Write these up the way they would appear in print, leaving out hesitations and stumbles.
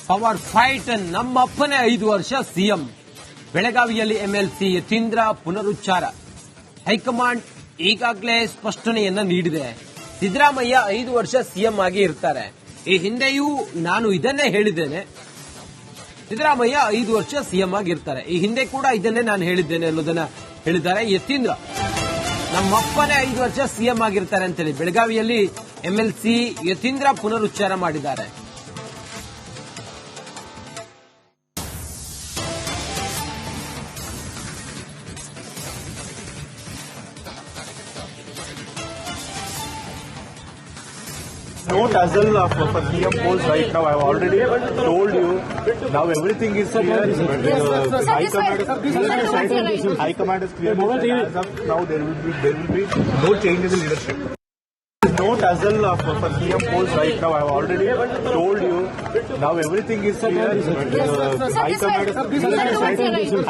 Power fight ನಮ್ಮಪ್ಪನೇ 5 ವರ್ಷ CM. ಬೆಳಗಾವಿಯಲ್ಲಿ ಎಂಎಲ್ಸಿ ಯತೀಂದ್ರ ಪುನರುಚ್ಚಾರ. ಹೈಕಮಾಂಡ್ ಈಗಾಗಲೇ ಸ್ಪಷ್ಟನೆಯನ್ನ ನೀಡಿದೆ. ಸಿದ್ದರಾಮಯ್ಯ 5 ವರ್ಷ ಸಿಎಂ ಆಗಿ ಇರ್ತಾರೆ. ಈ ಹಿಂದೆಯೂ ನಾನು ಇದನ್ನೇ ಹೇಳಿದ್ದೇನೆ, ಸಿದ್ದರಾಮಯ್ಯ 5 ವರ್ಷ ಸಿಎಂ ಆಗಿರ್ತಾರೆ. ಈ ಹಿಂದೆ ಕೂಡ ಇದನ್ನೇ ನಾನು ಹೇಳಿದ್ದೇನೆ ಅನ್ನೋದನ್ನ ಹೇಳಿದ್ದಾರೆ ಯತೀಂದ್ರ. ನಮ್ಮಪ್ಪನೇ 5 ವರ್ಷ ಸಿಎಂ ಆಗಿರ್ತಾರೆ ಅಂತೇಳಿ ಬೆಳಗಾವಿಯಲ್ಲಿ ಎಂಎಲ್ಸಿ ಯತೀಂದ್ರ ಪುನರುಚ್ಚಾರ ಮಾಡಿದ್ದಾರೆ. No dazzle for CM polls right now. I've already told you. Now everything is clear. High command is clear. As of now, there will be no changes in leadership. No dazzle for CM polls right now. I've already told you. Now everything is clear.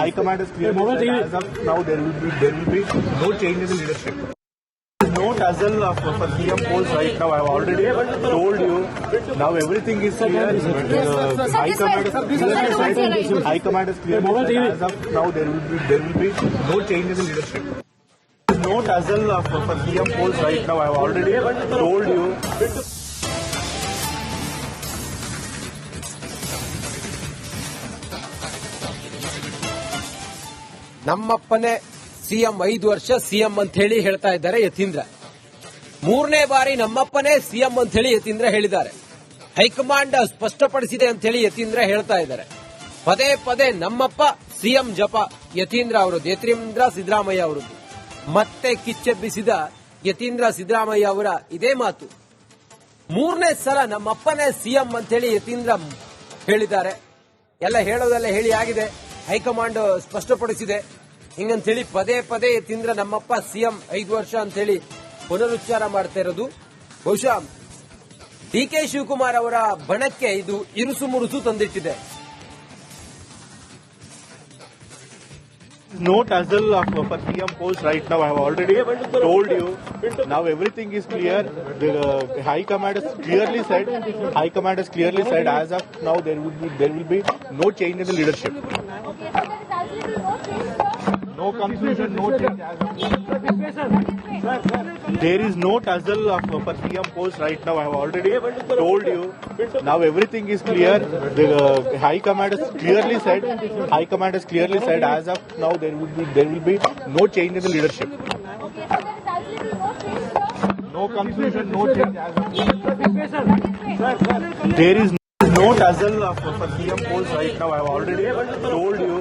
High command is clear. As of now, there will be no changes in leadership. No dazzle for CM polls right now. I've already told you. Now everything is clear. High command is clear. As of now, there will be no changes in leadership. No dazzle for CM polls right now. I've already told you. ನಮ್ಮಪ್ಪನೇ CM 5 ವರ್ಷ CM ಅಂತ ಹೇಳಿ ಹೇಳ್ತಾ ಇದ್ದಾರೆ ಯತೀಂದ್ರ. 3ನೇ ಬಾರಿ ನಮ್ಮಪ್ಪನೇ CM ಅಂತ ಹೇಳಿ ಯತೀಂದ್ರ ಹೇಳಿದ್ದಾರೆ. ಹೈಕಮಾಂಡ್ ಸ್ಪಷ್ಟಪಡಿಸಿದೆ ಅಂತ ಹೇಳಿ ಯತೀಂದ್ರ ಹೇಳ್ತಾ ಇದ್ದಾರೆ. ಪದೇ ಪದೇ ನಮ್ಮಪ್ಪ ಸಿಎಂ ಜಪ ಯತೀಂದ್ರ ಅವರದ್ದು, ಯತೀಂದ್ರ ಸಿದ್ದರಾಮಯ್ಯ ಅವರದ್ದು. ಮತ್ತೆ ಕಿಚ್ಚೆಬ್ಬಿಸಿದ ಯತೀಂದ್ರ ಸಿದ್ದರಾಮಯ್ಯ ಅವರ ಇದೇ ಮಾತು. 3ನೇ ಸಲ ನಮ್ಮಪ್ಪನೇ ಸಿಎಂ ಅಂತ ಹೇಳಿ ಯತೀಂದ್ರ ಹೇಳಿದ್ದಾರೆ. ಎಲ್ಲ ಹೇಳೋದೆಲ್ಲ ಹೇಳಿ ಆಗಿದೆ, ಹೈಕಮಾಂಡ್ ಸ್ಪಷ್ಟಪಡಿಸಿದೆ ಹಿಂಗಂತೇಳಿ ಪದೇ ಪದೇ ಯತೀಂದ್ರ ನಮ್ಮಪ್ಪ ಸಿಎಂ 5 ವರ್ಷ ಅಂತ ಹೇಳಿ ಪುನರುಚ್ಚಾರ ಮಾಡ್ತಾ ಇರೋದು. ಬಹುಶಃ ಡಿಕೆ ಶಿವಕುಮಾರ್ ಅವರ ಬಣಕ್ಕೆ ಇದು ಇರುಸು ಮುರುಸು ತಂದಿಟ್ಟಿದೆ. No dazzle for CM polls right now. I have already told you. Now everything is clear. The High Command has clearly said. High Command has clearly said. As of now, there will be no change in the leadership. No confusion, no change. As of there is no dazzle for CM polls right now. I have already told you. Now everything is clear. The High Command has clearly said. High Command has clearly said. As of now, there will be no change in the leadership. No confusion, no change. As of there is no dazzle for CM polls right now. I have already told you.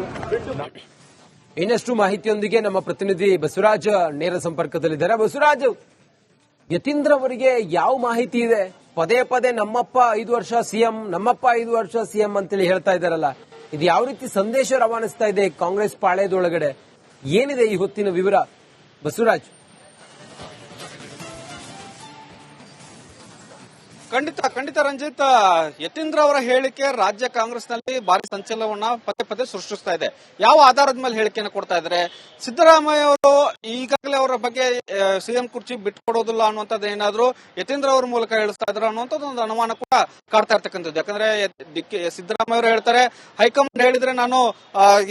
ಇನ್ನಷ್ಟು ಮಾಹಿತಿಯೊಂದಿಗೆ ನಮ್ಮ ಪ್ರತಿನಿಧಿ ಬಸವರಾಜ್ ನೇರ ಸಂಪರ್ಕದಲ್ಲಿದ್ದಾರೆ. ಬಸವರಾಜ್, ಯತೀಂದ್ರ ಅವರಿಗೆ ಯಾವ ಮಾಹಿತಿ ಇದೆ? ಪದೇ ಪದೇ ನಮ್ಮಪ್ಪ 5 ವರ್ಷ ಸಿಎಂ, ನಮ್ಮಪ್ಪ 5 ವರ್ಷ ಸಿಎಂ ಅಂತೇಳಿ ಹೇಳ್ತಾ ಇದ್ದಾರಲ್ಲ, ಇದು ಯಾವ ರೀತಿ ಸಂದೇಶ ರವಾನಿಸ್ತಾ ಇದೆ ಕಾಂಗ್ರೆಸ್ ಪಾಳೆಯದೊಳಗಡೆ? ಏನಿದೆ ಈ ಹೊತ್ತಿನ ವಿವರ ಬಸವರಾಜ್? ಖಂಡಿತ ರಂಜಿತ್, ಯತೀಂದ್ರ ಅವರ ಹೇಳಿಕೆ ರಾಜ್ಯ ಕಾಂಗ್ರೆಸ್ನಲ್ಲಿ ಭಾರಿ ಸಂಚಲನವನ್ನ ಪದೇ ಪದೇ ಸೃಷ್ಟಿಸ್ತಾ ಇದೆ. ಯಾವ ಆಧಾರದ ಮೇಲೆ ಹೇಳಿಕೆಯನ್ನು ಕೊಡ್ತಾ ಇದ್ದಾರೆ? ಸಿದ್ದರಾಮಯ್ಯ ಅವರು ಈಗಾಗಲೇ ಅವರ ಬಗ್ಗೆ ಸಿಎಂ ಕುರ್ಚಿ ಬಿಟ್ಟುಕೊಡೋದಿಲ್ಲ ಅನ್ನುವಂಥದ್ದು ಏನಾದ್ರು ಯತೀಂದ್ರ ಅವರ ಮೂಲಕ ಹೇಳಿಸ್ತಾ ಇದ್ದಾರೆ ಅನ್ನುವಂಥದ್ದು ಒಂದು ಅನುಮಾನ ಕೂಡ ಕಾಡ್ತಾ ಇರ್ತಕ್ಕಂಥದ್ದು. ಯಾಕಂದ್ರೆ ಸಿದ್ದರಾಮಯ್ಯ ಅವರು ಹೇಳ್ತಾರೆ, ಹೈಕಮಾಂಡ್ ಹೇಳಿದ್ರೆ ನಾನು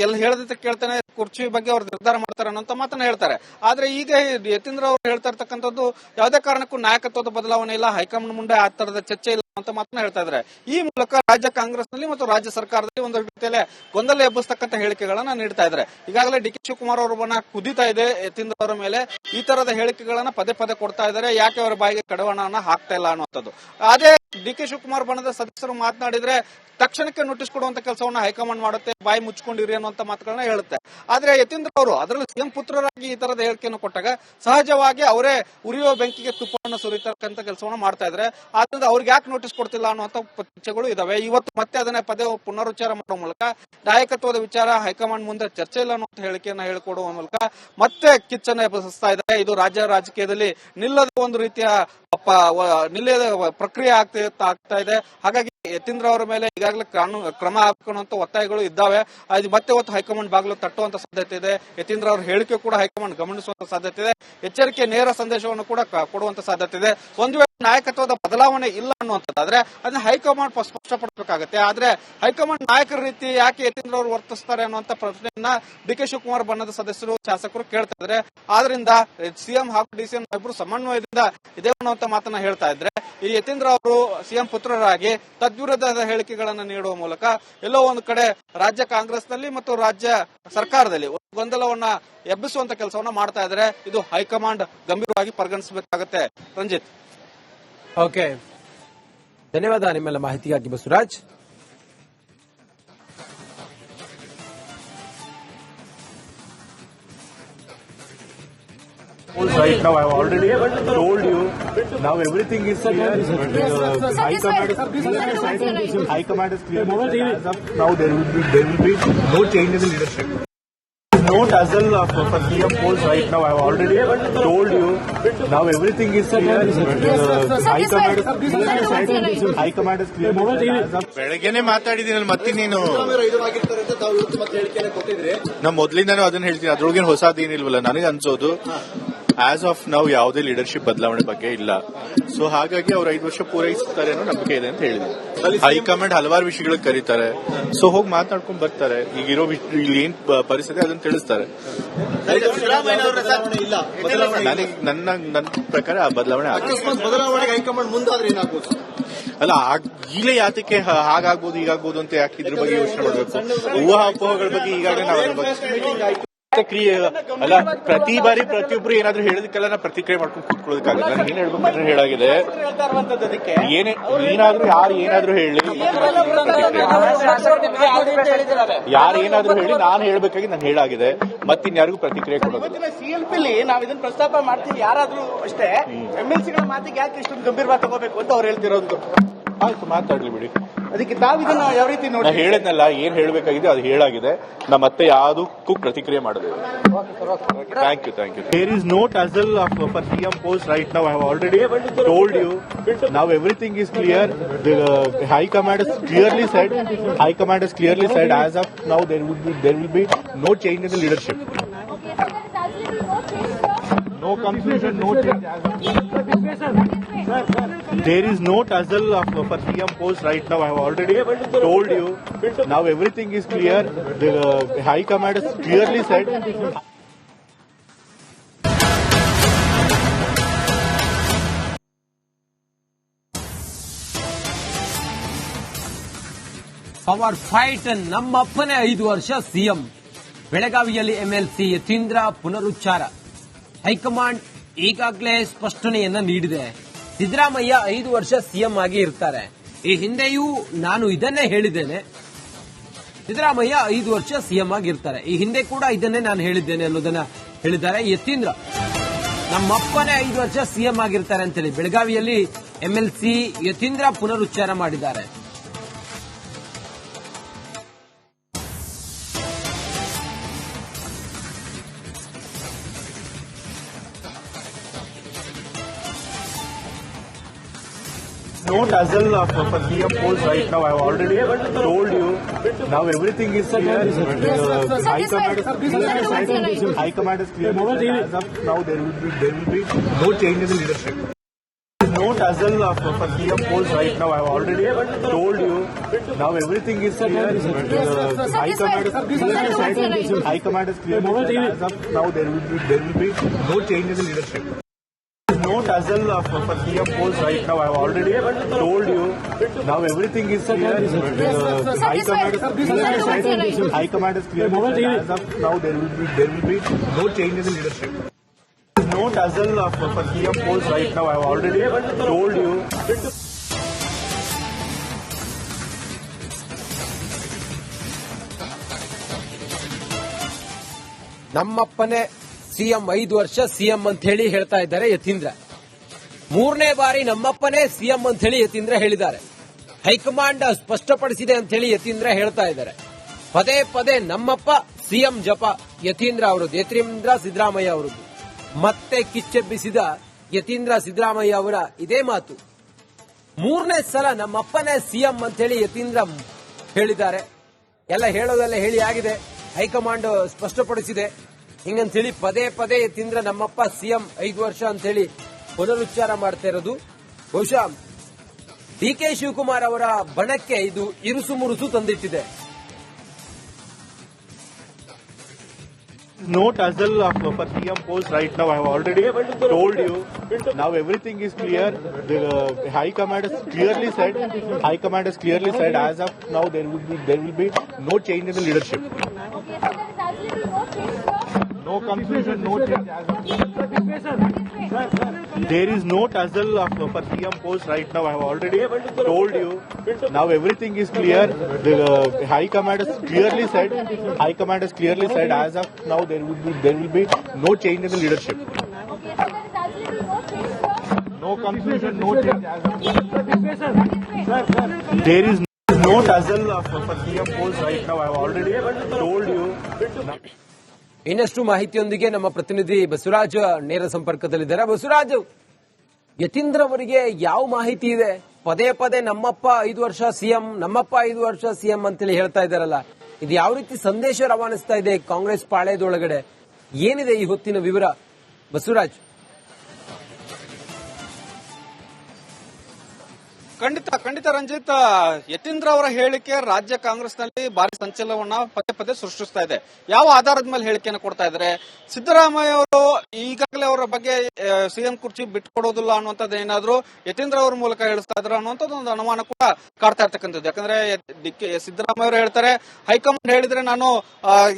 ಎಲ್ಲ ಹೇಳದಂತೆ ಕೇಳ್ತೇನೆ, ಕುರ್ಚಿ ಬಗ್ಗೆ ಅವರು ನಿರ್ಧಾರ ಮಾಡ್ತಾರೆ ಅನ್ನೋಂಥ ಮಾತನ್ನ ಹೇಳ್ತಾರೆ. ಆದ್ರೆ ಈಗ ಯತೀಂದ್ರ ಅವರು ಹೇಳ್ತಾ ಇರ್ತಕ್ಕಂಥದ್ದು ಯಾವುದೇ ಕಾರಣಕ್ಕೂ ನಾಯಕತ್ವದ ಬದಲಾವಣೆ ಇಲ್ಲ, ಹೈಕಮಾಂಡ್ ಮುಂದೆ ಆ ತರದ ಚರ್ಚೆ ಇಲ್ಲ ಅಂತ ಮಾತನ್ನ ಹೇಳ್ತಾ ಇದ್ದಾರೆ. ಈ ಮೂಲಕ ರಾಜ್ಯ ಕಾಂಗ್ರೆಸ್ನಲ್ಲಿ ಮತ್ತು ರಾಜ್ಯ ಸರ್ಕಾರದಲ್ಲಿ ಒಂದು ರೀತಿಯಲ್ಲಿ ಗೊಂದಲ ಎಬ್ಬಿಸ್ತಕ್ಕಂಥ ಹೇಳಿಕೆಗಳನ್ನ ನೀಡ್ತಾ ಇದ್ದಾರೆ. ಈಗಾಗಲೇ ಡಿ ಕೆ ಶಿವಕುಮಾರ್ ಅವರ ಬಣ ಕುದಿತಾ ಇದೆ ಯತೀಂದ್ರ ಅವರ ಮೇಲೆ. ಈ ತರದ ಹೇಳಿಕೆಗಳನ್ನ ಪದೇ ಪದೇ ಕೊಡ್ತಾ ಇದ್ದಾರೆ. ಯಾಕೆ ಅವರ ಬಾಯಿಗೆ ಕಡವಾಣವನ್ನ ಹಾಕ್ತಾ ಇಲ್ಲ ಅನ್ನುವಂಥದ್ದು. ಅದೇ ಡಿ ಕೆ ಶಿವಕುಮಾರ್ ಬಣದ ಸದಸ್ಯರು ಮಾತನಾಡಿದ್ರೆ ತಕ್ಷಣಕ್ಕೆ ನೋಟಿಸ್ ಕೊಡುವಂತ ಕೆಲಸವನ್ನ ಹೈಕಮಾಂಡ್ ಮಾಡುತ್ತೆ, ಬಾಯಿ ಮುಚ್ಕೊಂಡಿರಿ ಅನ್ನುವಂತ ಮಾತುಗಳನ್ನ ಹೇಳುತ್ತೆ. ಆದ್ರೆ ಯತೀಂದ್ರ ಅವರು ಅದರಲ್ಲಿ ಸಿಎಂ ಪುತ್ರರಾಗಿ ಈ ತರದ ಹೇಳಿಕೆಯನ್ನು ಕೊಟ್ಟಾಗ ಸಹಜವಾಗಿ ಅವರೇ ಉರಿಯುವ ಬೆಂಕಿಗೆ ತುಪ್ಪವನ್ನು ಸುರಿತಕ್ಕಂತ ಕೆಲಸವನ್ನ ಮಾಡ್ತಾ ಇದ್ರೆ. ಆದ್ರಿಂದ ಅವ್ರಿಗೆ ಯಾಕೆ ನೋಟಿಸ್ ಕೊಡ್ತಿಲ್ಲ ಅನ್ನುವಂತ ಚರ್ಚೆಗಳು ಇದಾವೆ. ಇವತ್ತು ಮತ್ತೆ ಅದನ್ನೇ ಪದೇ ಪುನರುಚ್ಚಾರ ಮಾಡುವ ಮೂಲಕ ನಾಯಕತ್ವದ ವಿಚಾರ ಹೈಕಮಾಂಡ್ ಮುಂದೆ ಚರ್ಚೆ ಇಲ್ಲ ಅನ್ನುವಂತ ಹೇಳಿಕೆಯನ್ನ ಹೇಳಿಕೊಡುವ ಮೂಲಕ ಮತ್ತೆ ಕಿಚ್ಚನ್ನ ಎಬ್ಬಿಸ್ತಾ ಇದ್ದಾರೆ. ಇದು ರಾಜ್ಯ ರಾಜಕೀಯದಲ್ಲಿ ನಿಲ್ಲದ ಒಂದು ರೀತಿಯ ನಿಲ್ಲದ ಪ್ರಕ್ರಿಯೆ ಆಗ್ತಾ ಇದೆ. ಹಾಗಾಗಿ ಯತೀಂದ್ರ ಅವರ ಮೇಲೆ ಈಗಾಗಲೇ ಕ್ರಮ ಹಾಕುವಂತ ಒತ್ತಾಯಗಳು ಇದ್ದಾವೆ. ಅದು ಮತ್ತೆ ಹೊತ್ತು ಹೈಕಮಾಂಡ್ ಬಾಗಿಲು ತಟ್ಟುವಂತ ಸಾಧ್ಯತೆ ಇದೆ. ಯತೀಂದ್ರ ಅವರ ಹೇಳಿಕೆ ಕೂಡ ಹೈಕಮಾಂಡ್ ಗಮನಿಸುವಂತ ಸಾಧ್ಯತೆ ಇದೆ. ಎಚ್ಚರಿಕೆ ನೇರ ಸಂದೇಶವನ್ನು ಕೂಡ ಕೊಡುವಂತ ಸಾಧ್ಯತೆ ಇದೆ. ಒಂದು ವೇಳೆ ನಾಯಕತ್ವದ ಬದಲಾವಣೆ ಇಲ್ಲ ಅನ್ನುವಂಥದ್ದಾದ್ರೆ ಅದನ್ನ ಹೈಕಮಾಂಡ್ ಸ್ಪಷ್ಟಪಡಿಸಬೇಕಾಗುತ್ತೆ. ಆದ್ರೆ ಹೈಕಮಾಂಡ್ ನಾಯಕರ ರೀತಿ ಯಾಕೆ ಯತೀಂದ್ರ ಅವರು ವರ್ತಿಸ್ತಾರೆ ಅನ್ನುವಂತ ಪ್ರಶ್ನೆಯನ್ನ ಡಿ.ಕೆ. ಶಿವಕುಮಾರ್ ಬಣ್ಣದ ಸದಸ್ಯರು ಶಾಸಕರು ಕೇಳ್ತಾ ಇದ್ದಾರೆ. ಆದ್ರಿಂದ ಸಿಎಂ ಹಾಗೂ ಡಿಸಿಎಂ ಇಬ್ಬರು ಸಮನ್ವಯದಿಂದ ಇದೆ ಅನ್ನುವಂತ ಮಾತನ್ನ ಹೇಳ್ತಾ ಇದ್ರೆ, ಈ ಯತೀಂದ್ರ ಅವರು ಸಿಎಂ ಪುತ್ರರಾಗಿ ತದ್ವಿರುದ್ಧದ ಹೇಳಿಕೆಗಳನ್ನು ನೀಡುವ ಮೂಲಕ ಎಲ್ಲೋ ಒಂದು ಕಡೆ ರಾಜ್ಯ ಕಾಂಗ್ರೆಸ್ನಲ್ಲಿ ಮತ್ತು ರಾಜ್ಯ ಸರ್ಕಾರದಲ್ಲಿ ಗೊಂದಲವನ್ನ ಎಬ್ಬಿಸುವಂತ ಕೆಲಸವನ್ನ ಮಾಡ್ತಾ ಇದ್ದಾರೆ. ಇದು ಹೈಕಮಾಂಡ್ ಗಂಭೀರವಾಗಿ ಪರಿಗಣಿಸಬೇಕಾಗುತ್ತೆ. ರಂಜಿತ್, ಓಕೆ, ಧನ್ಯವಾದ ನಿಮ್ಮೆಲ್ಲ ಮಾಹಿತಿಗಾಗಿ Basavaraj. Right now, I've already told you. Now everything is clear. High command is clear. As of now, there will be no change in the leadership. No dazzle for CM polls right now. I've already told you. Now everything is clear. High command is clear. ಬೆಳಗ್ಗೆನೆ ಮಾತಾಡಿದೀನಿ ಮತ್ತೆ ನೀನು ನಾ ಮೊದಲಿಂದಾನು ಅದನ್ನ ಹೇಳ್ತೀನಿ. ಅದ್ರೊಳಗೇನು ಹೊಸದೇನಿಲ್ವಲ್ಲ ನನಗೆ ಅನ್ಸೋದು. As of ನಾವು ಯಾವುದೇ ಲೀಡರ್ಶಿಪ್ ಬದಲಾವಣೆ ಬಗ್ಗೆ ಇಲ್ಲ. ಸೊ ಹಾಗಾಗಿ ಅವ್ರು 5 ವರ್ಷ ಪೂರೈಸುತ್ತಾರೆ ಅನ್ನೋ ನಂಬಿಕೆ ಇದೆ ಅಂತ ಹೇಳಿದ್ರು. ಹೈಕಮಾಂಡ್ ಹಲವಾರು ವಿಷಯಗಳಿಗೆ ಕರೀತಾರೆ. ಸೊ ಹೋಗಿ ಮಾತನಾಡ್ಕೊಂಡು ಬರ್ತಾರೆ. ಈಗಿರೋ ಇಲ್ಲಿ ಏನ್ ಪರಿಸ್ಥಿತಿ ಅದನ್ನ ತಿಳಿಸ್ತಾರೆ. ನನ್ನ ಪ್ರಕಾರ ಆ ಬದಲಾವಣೆ ಅಲ್ಲ. ಈಗಲೇ ಯಾತಕ್ಕೆ ಹಾಗಾಗ್ಬೋದು ಹೀಗಾಗ್ಬೋದು ಅಂತ ಯಾಕೆ ಇದ್ರ ಬಗ್ಗೆ ಯೋಚನೆ ಮಾಡಬೇಕು? ಊಹಾಪೋಹಗಳ ಬಗ್ಗೆ ಈಗಾಗಲೇ ನಾವು ಪ್ರತಿಕ್ರಿಯೆ ಅಲ್ಲ. ಪ್ರತಿ ಬಾರಿ ಪ್ರತಿಯೊಬ್ರು ಏನಾದ್ರು ಹೇಳೋದಕ್ಕೆಲ್ಲ ನಾ ಪ್ರತಿಕ್ರಿಯೆ ಮಾಡ್ಕೊಂಡು ಕೂತ್ಕೊಳ್ಳೋದಕ್ಕಾಗಲ್ಲ. ನಾನು ಏನ್ ಹೇಳ್ಬೇಕಂದ್ರೆ ಹೇಳಾಗಿದೆ. ಏನಾದ್ರೂ ಯಾರು ಏನಾದ್ರು ಹೇಳಿ, ಯಾರು ಏನಾದ್ರು ಹೇಳಿ, ನಾನು ಹೇಳ್ಬೇಕಾಗಿ ನಾನು ಹೇಳಾಗಿದೆ. ಮತ್ತಿನ್ಯಾರಿಗೂ ಪ್ರತಿಕ್ರಿಯೆ ಕೊಡೋದು. ಸಿಎಲ್ಪಿಲಿ ನಾವು ಇದನ್ನ ಪ್ರಸ್ತಾಪ ಮಾಡ್ತೀವಿ. ಯಾರಾದ್ರೂ ಅಷ್ಟೇ ಎಂಎಲ್ಸಿಗಳ ಮಾತಿಗೆ ಯಾಕೆ ಇಷ್ಟೊಂದು ಗಂಭೀರವಾಗಿ ತಗೋಬೇಕು ಅಂತ ಅವ್ರು ಹೇಳ್ತಿರೋದು. ಆಯ್ತು, ಮಾತಾಡ್ಲಿ ಬಿಡಿ. ಅದಕ್ಕೆ ತಾವು ಇದನ್ನ ಯಾವ ರೀತಿ ನೋಡಿ? ನಾ ಹೇಳಿದ್ನಲ್ಲ, ಏನ್ ಹೇಳ್ಬೇಕಾಗಿದೆ ಅದು ಹೇಳಾಗಿದೆ. ನಾ ಮತ್ತೆ ಯಾವುದಕ್ಕೂ ಪ್ರತಿಕ್ರಿಯೆ ಮಾಡಿದೆ. Thank you. There is no dazzle for CM post right now. I have already told you. Now everything is clear. The High Command has clearly said. As of now, there will be no change in the leadership. No confusion, no change. There is no dazzle for CM post right now. I have already told you. Now everything is clear. The High Command has clearly said. Power fight, ನಮ್ಮಪ್ಪನೇ 5 ವರ್ಷ CM. ಬೆಳಗಾವಿಯಲ್ಲಿ MLC Yathindra ಪುನರುಚ್ಚಾರ. High command ಈಗಾಗಲೇ ಸ್ಪಷ್ಟನೆಯನ್ನ ನೀಡಿದೆ. ಸಿದ್ದರಾಮಯ್ಯ 5 ವರ್ಷ CM ಆಗಿ ಇರ್ತಾರೆ. ಈ ಹಿಂದೆಯೂ ನಾನು ಇದನ್ನೇ ಹೇಳಿದ್ದೇನೆ. ಸಿದ್ದರಾಮಯ್ಯ 5 ವರ್ಷ ಸಿಎಂ ಆಗಿರ್ತಾರೆ. ಈ ಹಿಂದೆ ಕೂಡ ಇದನ್ನೇ ನಾನು ಹೇಳಿದ್ದೇನೆ ಅನ್ನೋದನ್ನ ಹೇಳಿದ್ದಾರೆ ಯತೀಂದ್ರ. ನಮ್ಮಪ್ಪನೇ 5 ವರ್ಷ ಸಿಎಂ ಆಗಿರ್ತಾರೆ ಅಂತೇಳಿ ಬೆಳಗಾವಿಯಲ್ಲಿ ಎಂಎಲ್ಸಿ ಯತೀಂದ್ರ ಪುನರುಚ್ಚಾರ ಮಾಡಿದ್ದಾರೆ. No dazzle for CM polls right now. I have already told you. Now everything is clear. High Command is clear. As of now, there will be no change in the leadership. No dazzle for CM polls right now. I have already told you. Now everything is clear. High Command is clear. As of now, there will be no change in the leadership. No dazzle for CM polls right now. I have already told you. Now everything is clear. High Command is clear. As of now, there will be no change in the leadership. No dazzle for CM polls right now. I have already told you. ನಮ್ಮಪ್ಪನೇ CM 5 ವರ್ಷ CM ಅಂತ ಹೇಳಿ ಹೇಳ್ತಾ ಇದ್ದಾರೆ ಯತೀಂದ್ರ. 3ನೇ ಬಾರಿ ನಮ್ಮಪ್ಪನೇ CM ಅಂತ ಹೇಳಿ ಯತೀಂದ್ರ ಹೇಳಿದ್ದಾರೆ. ಹೈಕಮಾಂಡ್ ಸ್ಪಷ್ಟಪಡಿಸಿದೆ ಅಂತ ಹೇಳಿ ಯತೀಂದ್ರ ಹೇಳ್ತಾ ಇದ್ದಾರೆ. ಪದೇ ಪದೇ ನಮ್ಮಪ್ಪ ಸಿಎಂ ಜಪ ಯತೀಂದ್ರ ಅವರದ್ದು, ಯತೀಂದ್ರ ಸಿದ್ದರಾಮಯ್ಯ ಅವರದ್ದು. ಮತ್ತೆ ಕಿಚ್ಚೆಬ್ಬಿಸಿದ ಯತೀಂದ್ರ ಸಿದ್ದರಾಮಯ್ಯ ಅವರ ಇದೇ ಮಾತು. ಮೂರನೇ ಸಲ ನಮ್ಮಪ್ಪನೇ ಸಿಎಂ ಅಂತ ಹೇಳಿ ಯತೀಂದ್ರ ಹೇಳಿದ್ದಾರೆ. ಎಲ್ಲ ಹೇಳೋದೆಲ್ಲ ಹೇಳಿ ಆಗಿದೆ, ಹೈಕಮಾಂಡ್ ಸ್ಪಷ್ಟಪಡಿಸಿದೆ. ಹಿಂಗಂತ ಹೇಳಿ ಪದೇ ಪದೇ ಯತೀಂದ್ರ ನಮ್ಮಪ್ಪ ಸಿಎಂ 5 ವರ್ಷ ಅಂತ ಹೇಳಿ ಪುನರುಚ್ಚಾರ ಮಾಡ್ತಾ ಇರೋದು ಬಹುಶಃ ಡಿ.ಕೆ. ಶಿವಕುಮಾರ್ ಅವರ ಬಣಕ್ಕೆ ಇದು ಇರುಸು ಮುರುಸು ತಂದಿಟ್ಟಿದೆ. No tussle for CM post right now. I have already told you. Now everything is clear. The High Command has clearly said. High Command has clearly said. As of now, there will be no change in the leadership. No confusion, no change. As of there is no tussle for CM post right now. I have already told you. Now everything is clear. The High Command has clearly said. High Command has clearly said. As of now, there will be no change in the leadership. No confusion, no change. As of there is no tussle for CM post right now. I have already told you. ಇನ್ನಷ್ಟು ಮಾಹಿತಿಯೊಂದಿಗೆ ನಮ್ಮ ಪ್ರತಿನಿಧಿ ಬಸವರಾಜ್ ನೇರ ಸಂಪರ್ಕದಲ್ಲಿದ್ದಾರೆ. ಬಸವರಾಜ್, ಯತೀಂದ್ರ ಅವರಿಗೆ ಯಾವ ಮಾಹಿತಿ ಇದೆ? ಪದೇ ಪದೇ ನಮ್ಮಪ್ಪ 5 ವರ್ಷ ಸಿಎಂ, ನಮ್ಮಪ್ಪ 5 ವರ್ಷ ಸಿಎಂ ಅಂತೇಳಿ ಹೇಳ್ತಾ ಇದ್ದಾರಲ್ಲ, ಇದು ಯಾವ ರೀತಿ ಸಂದೇಶ ರವಾನಿಸ್ತಾ ಇದೆ ಕಾಂಗ್ರೆಸ್ ಪಾಳೆಯದೊಳಗಡೆ? ಏನಿದೆ ಈ ಹೊತ್ತಿನ ವಿವರ ಬಸವರಾಜ್? ಖಂಡಿತ ರಂಜಿತ್, ಯತೀಂದ್ರ ಅವರ ಹೇಳಿಕೆ ರಾಜ್ಯ ಕಾಂಗ್ರೆಸ್ನಲ್ಲಿ ಭಾರಿ ಸಂಚಲನವನ್ನ ಪದೇ ಪದೇ ಸೃಷ್ಟಿಸ್ತಾ ಇದೆ. ಯಾವ ಆಧಾರದ ಮೇಲೆ ಹೇಳಿಕೆಯನ್ನು ಕೊಡ್ತಾ ಇದ್ದಾರೆ? ಸಿದ್ದರಾಮಯ್ಯ ಅವರು ಈಗಾಗಲೇ ಅವರ ಬಗ್ಗೆ ಸಿಎಂ ಕುರ್ಚಿ ಬಿಟ್ಕೊಡೋದಿಲ್ಲ ಅನ್ನುವಂಥದ್ದು ಏನಾದ್ರು ಯತೀಂದ್ರ ಅವರ ಮೂಲಕ ಹೇಳಿಸ್ತಾ ಇದ್ರು ಅನ್ನುವಂಥದ್ದು ಒಂದು ಅನುಮಾನ ಕೂಡ ಕಾಡ್ತಾ ಇರ್ತಕ್ಕಂಥದ್ದು. ಯಾಕಂದ್ರೆ ಸಿದ್ದರಾಮಯ್ಯ ಅವರು ಹೇಳ್ತಾರೆ, ಹೈಕಮಾಂಡ್ ಹೇಳಿದ್ರೆ ನಾನು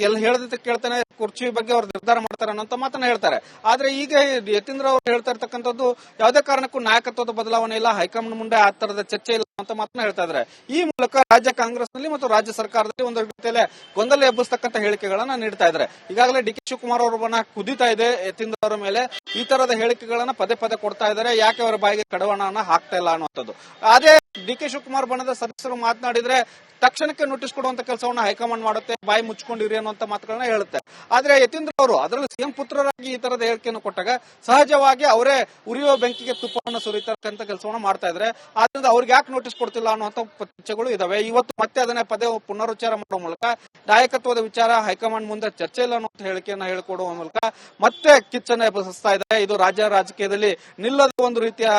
ಎಲ್ಲ ಹೇಳದ ಕೇಳ್ತೇನೆ, ಕುರ್ಚಿ ಬಗ್ಗೆ ಅವರು ನಿರ್ಧಾರ ಮಾಡ್ತಾರೆ ಅನ್ನೋಂಥ ಮಾತನ್ನ ಹೇಳ್ತಾರೆ. ಆದ್ರೆ ಈಗ ಯತೀಂದ್ರ ಅವರು ಹೇಳ್ತಾ ಇರ್ತಕ್ಕಂಥದ್ದು ಯಾವುದೇ ಕಾರಣಕ್ಕೂ ನಾಯಕತ್ವದ ಬದಲಾವಣೆ ಇಲ್ಲ, ಹೈಕಮಾಂಡ್ ಮುಂದೆ ಆ ತರದ ಚರ್ಚೆ ಇಲ್ಲ ಅಂತ ಮಾತನ್ನ ಹೇಳ್ತಾ ಇದ್ದಾರೆ. ಈ ಮೂಲಕ ರಾಜ್ಯ ಕಾಂಗ್ರೆಸ್ನಲ್ಲಿ ಮತ್ತು ರಾಜ್ಯ ಸರ್ಕಾರದಲ್ಲಿ ಒಂದು ರೀತಿಯಲ್ಲಿ ಗೊಂದಲ ಎಬ್ಬಿಸ್ತಕ್ಕಂಥ ಹೇಳಿಕೆಗಳನ್ನ ನೀಡ್ತಾ ಇದ್ದಾರೆ. ಈಗಾಗಲೇ ಡಿ.ಕೆ. ಶಿವಕುಮಾರ್ ಅವರ ಬಣ ಕುದಿತಾ ಇದೆ ಯತೀಂದ್ರ ಅವರ ಮೇಲೆ. ಈ ತರದ ಹೇಳಿಕೆಗಳನ್ನ ಪದೇ ಪದೇ ಕೊಡ್ತಾ ಇದ್ದಾರೆ. ಯಾಕೆ ಅವರ ಬಾಯಿಗೆ ಕಡವಾಣವನ್ನ ಹಾಕ್ತಾ ಇಲ್ಲ ಅನ್ನುವಂಥದ್ದು. ಅದೇ ಡಿ.ಕೆ. ಶಿವಕುಮಾರ್ ಬಣದ ಸದಸ್ಯರು ಮಾತನಾಡಿದ್ರೆ ತಕ್ಷಣಕ್ಕೆ ನೋಟಿಸ್ ಕೊಡುವಂತ ಕೆಲಸವನ್ನ ಹೈಕಮಾಂಡ್ ಮಾಡುತ್ತೆ, ಬಾಯಿ ಮುಚ್ಕೊಂಡಿರಿ ಅನ್ನುವಂತ ಮಾತುಗಳನ್ನ ಹೇಳುತ್ತೆ. ಆದ್ರೆ ಯತೀಂದ್ರ ಅವರು ಅದರಲ್ಲಿ ಸಿಎಂ ಪುತ್ರರಾಗಿ ಈ ತರದ ಹೇಳಿಕೆಯನ್ನು ಕೊಟ್ಟಾಗ ಸಹಜವಾಗಿ ಅವರೇ ಉರಿಯೋ ಬೆಂಕಿಗೆ ತುಪ್ಪವನ್ನು ಸುರಿತಕ್ಕಂತ ಕೆಲಸವನ್ನ ಮಾಡ್ತಾ ಇದ್ರೆ, ಆದ್ರಿಂದ ಅವ್ರಿಗೆ ಯಾಕೆ ನೋಟಿಸ್ ಕೊಡ್ತಿಲ್ಲ ಅನ್ನುವಂತ ಚರ್ಚೆಗಳು ಇದಾವೆ. ಇವತ್ತು ಮತ್ತೆ ಅದನ್ನೇ ಪದೇ ಪುನರುಚ್ಚಾರ ಮಾಡುವ ಮೂಲಕ ನಾಯಕತ್ವದ ವಿಚಾರ ಹೈಕಮಾಂಡ್ ಮುಂದೆ ಚರ್ಚೆ ಇಲ್ಲ ಅನ್ನುವಂತ ಹೇಳಿಕೆಯನ್ನು ಹೇಳಿಕೊಡುವ ಮೂಲಕ ಮತ್ತೆ ಕಿಚ್ಚನ್ನ ಎಬ್ಬಿಸ್ತಾ ಇದೆ. ಇದು ರಾಜ್ಯ ರಾಜಕೀಯದಲ್ಲಿ ನಿಲ್ಲದ ಒಂದು ರೀತಿಯ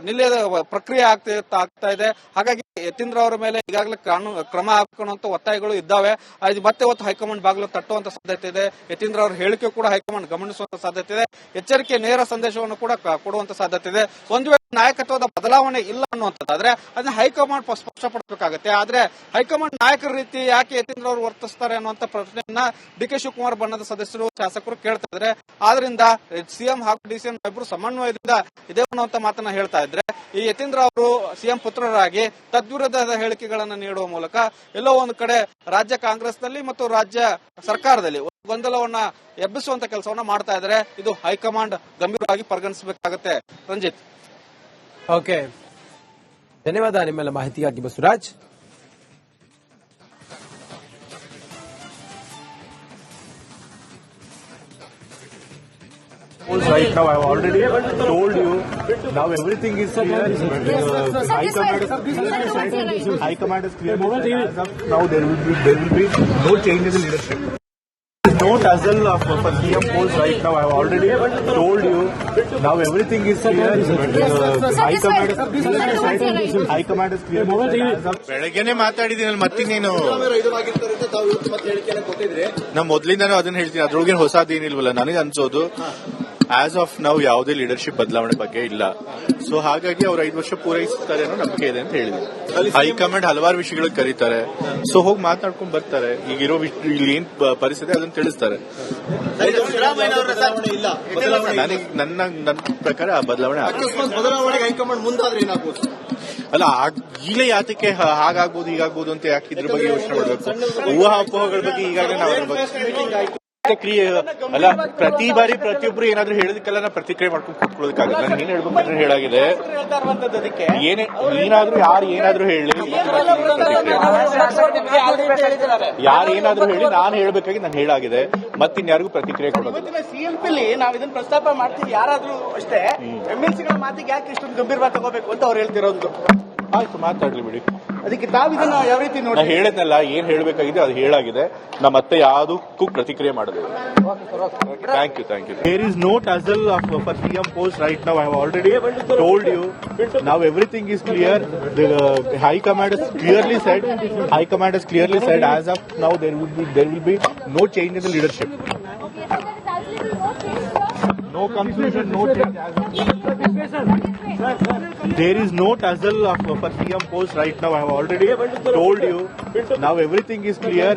ನಿಲ್ಲದ ಪ್ರಕ್ರಿಯೆ ಆಗ್ತಾ ಇದೆ. ಹಾಗಾಗಿ ಯತೀಂದ್ರ ಅವರ ಮೇಲೆ ಈಗಾಗಲೇ ಕ್ರಮ ಹಾಕುವಂತ ಒತ್ತಾಯಗಳು ಇದ್ದಾವೆ. ಅದು ಮತ್ತೆ ಇವತ್ತು ಹೈಕಮಾಂಡ್ ಬಾಗಿಲು ತಟ್ಟುವಂತ ಸಾಧ್ಯತೆ ಇದೆ. ಯತೀಂದ್ರ ಅವರ ಹೇಳಿಕೆ ಕೂಡ ಹೈಕಮಾಂಡ್ ಗಮನಿಸುವಂತ ಸಾಧ್ಯತೆ ಇದೆ. ಎಚ್ಚರಿಕೆ ನೇರ ಸಂದೇಶವನ್ನು ಕೂಡ ಕೊಡುವಂತ ಸಾಧ್ಯತೆ ಇದೆ. ಒಂದು ವೇಳೆ ನಾಯಕತ್ವದ ಬದಲಾವಣೆ ಇಲ್ಲ ಅನ್ನುವಂಥದ್ದಾದ್ರೆ ಅದನ್ನ ಹೈಕಮಾಂಡ್ ಸ್ಪಷ್ಟಪಡಿಸಬೇಕಾಗುತ್ತೆ. ಆದ್ರೆ ಹೈಕಮಾಂಡ್ ನಾಯಕರ ರೀತಿ ಯಾಕೆ ಯತೀಂದ್ರ ಅವರು ವರ್ತಿಸ್ತಾರೆ ಅನ್ನುವಂತ ಪ್ರಶ್ನೆಯನ್ನ ಡಿ.ಕೆ. ಶಿವಕುಮಾರ್ ಬಣ್ಣದ ಸದಸ್ಯರು ಶಾಸಕರು ಕೇಳ್ತಾ ಇದ್ದಾರೆ. ಆದ್ರಿಂದ ಸಿಎಂ ಹಾಗೂ ಡಿಸಿಎಂ ಇಬ್ಬರು ಸಮನ್ವಯದಿಂದ ಇದೆ ಅನ್ನುವಂತ ಮಾತನ್ನ ಹೇಳ್ತಾ ಇದ್ರೆ, ಈ ಯತೀಂದ್ರ ಅವರು ಸಿಎಂ ಪುತ್ರರಾಗಿ ತದ್ವಿರುದ್ಧದ ಹೇಳಿಕೆಗಳನ್ನು ನೀಡುವ ಮೂಲಕ ಎಲ್ಲೋ ಒಂದು ಕಡೆ ರಾಜ್ಯ ಕಾಂಗ್ರೆಸ್ನಲ್ಲಿ ಮತ್ತು ರಾಜ್ಯ ಸರ್ಕಾರದಲ್ಲಿ ಗೊಂದಲವನ್ನ ಎಬ್ಬಿಸುವಂತ ಕೆಲಸವನ್ನ ಮಾಡ್ತಾ ಇದ್ದಾರೆ. ಇದು ಹೈಕಮಾಂಡ್ ಗಂಭೀರವಾಗಿ ಪರಿಗಣಿಸಬೇಕಾಗುತ್ತೆ. ರಂಜಿತ್, ಓಕೆ, ಧನ್ಯವಾದ ನಿಮ್ಮೆಲ್ಲ ಮಾಹಿತಿಗಾಗಿ Basavaraj. Right now, I have already told you. Now everything is clear. High Command has clearly said. As of now, there will be no change in the leadership. No tussle for CM post right now. I have already told you. Now everything is clear. High Command has clearly said. High Command has clearly said. ಬೆಳಗ್ಗೆನೆ ಮಾತಾಡಿದೀನಿ ಮತ್ತೆ ನೀನು ನಾ ಮೊದ್ಲಿಂದಾನು ಅದನ್ನ ಹೇಳ್ತೀನಿ. ಅದ್ರೊಳಗೆ ಹೊಸದೇನಿಲ್ವಲ್ಲ ನನಗೆ ಅನ್ಸೋದು. As of ನಾವು ಯಾವುದೇ ಲೀಡರ್ಶಿಪ್ ಬದಲಾವಣೆ ಬಗ್ಗೆ ಇಲ್ಲ. ಸೊ ಹಾಗಾಗಿ ಅವ್ರು 5 ವರ್ಷ ಪೂರೈಸುತ್ತಾರೆ ಅನ್ನೋ ನಂಬಿಕೆ ಇದೆ ಅಂತ ಹೇಳಿದ್ರು. ಹೈಕಮಾಂಡ್ ಹಲವಾರು ವಿಷಯಗಳಿಗೆ ಕರೀತಾರೆ. ಸೊ ಹೋಗಿ ಮಾತನಾಡ್ಕೊಂಡು ಬರ್ತಾರೆ. ಈಗಿರೋ ಇಲ್ಲಿ ಏನ್ ಪರಿಸ್ಥಿತಿ ಅದನ್ನ ತಿಳಿಸ್ತಾರೆ. ನನ್ನ ಪ್ರಕಾರ ಆ ಬದಲಾವಣೆ ಅಲ್ಲ. ಈಗಲೇ ಯಾತಕ್ಕೆ ಹಾಗಾಗ್ಬೋದು ಹೀಗಾಗ್ಬೋದು ಅಂತ ಯಾಕೆ ಇದ್ರ ಬಗ್ಗೆ ಯೋಚನೆ ಮಾಡಬೇಕು? ಊಹಾಪೋಹಗಳ ಬಗ್ಗೆ ಈಗಾಗಲೇ ನಾವು ಅಲ್ಲ ಪ್ರತಿ ಬಾರಿ ಪ್ರತಿಯೊಬ್ರು ಏನಾದ್ರು ಹೇಳಿದಕ್ಕೆಲ್ಲ ನಾ ಪ್ರತಿಕ್ರಿಯೆ ಮಾಡ್ಕೊಂಡು ಕೂತ್ಕೊಳ್ಳೋದಕ್ಕಾಗಲ್ಲ. ನಾನು ಏನ್ ಹೇಳ್ಬೇಕಂದ್ರೆ ಹೇಳಾಗಿದೆ. ಹೇಳ್ತಾ ಇರುವಂತದ್ದು ಅದಕ್ಕೆ ಏನೇ ಏನಾದ್ರು ಯಾರು ಏನಾದ್ರು ಹೇಳಿ, ಯಾರು ಏನಾದ್ರು ಹೇಳಿ, ನಾನು ಹೇಳ್ಬೇಕಾಗಿ ನಾನು ಹೇಳಾಗಿದೆ. ಮತ್ತಿನ್ಯಾರಿಗೂ ಪ್ರತಿಕ್ರಿಯೆ ಕೊಡೋದು. ಇವತ್ತಿನ ಸಿಎಂಪಿಲಿ ನಾವು ಇದನ್ನ ಪ್ರಸ್ತಾಪ ಮಾಡ್ತೀವಿ ಯಾರಾದ್ರೂ ಅಷ್ಟೇ ಎಂಎಲ್ಸಿಗಳ ಮಾತಿಗೆ ಯಾಕೆ ಇಷ್ಟೊಂದು ಗಂಭೀರವಾಗಿ ತಗೋಬೇಕು ಅಂತ ಅವ್ರು ಹೇಳ್ತಿರೋದು. ಆಯ್ತು, ಮಾತಾಡ್ಲಿ ಬಿಡಿ. ಅದಕ್ಕೆ ತಾವು ಇದನ್ನ ಯಾವ ರೀತಿ ನಾ ನೋಡಿ ಹೇಳಿದ್ನಲ್ಲ, ಏನ್ ಹೇಳ್ಬೇಕಾಗಿದೆ ಅದು ಹೇಳಾಗಿದೆ. ನಾ ಮತ್ತೆ ಯಾವುದಕ್ಕೂ ಪ್ರತಿಕ್ರಿಯೆ ಮಾಡಿದೆ. Thank you. There is no tussle for CM post right now. I have already told you. Now everything is clear. High command has clearly said as of now there will be no change in the leadership. No confusion, no change as of now. There is no tussle for CM post right now. I have already told you. Now everything is clear.